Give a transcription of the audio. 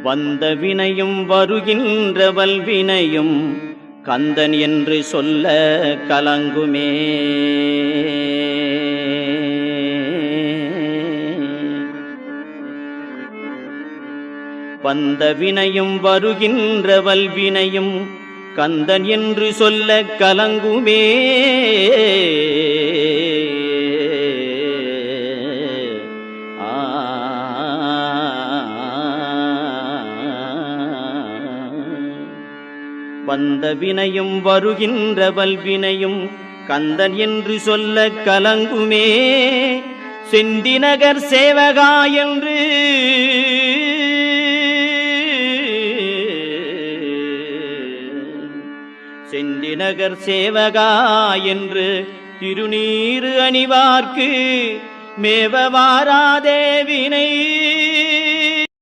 வந்த வினையும் வருகின்ற வல்வினையும் கந்தன் என்று சொல்ல கலங்குமே. வந்த வினையும் வருகின்ற வல்வினையும் கந்தன் என்று சொல்ல கலங்குமே. வந்த வினையும் வருகின்ற வல்வினையும் கந்தன் என்று சொல்ல கலங்குமே. செந்திநகர் சேவகா என்று செந்திநகர் சேவகா என்று திருநீறு அணிவார்க்கு மேவ வாராதே வினை.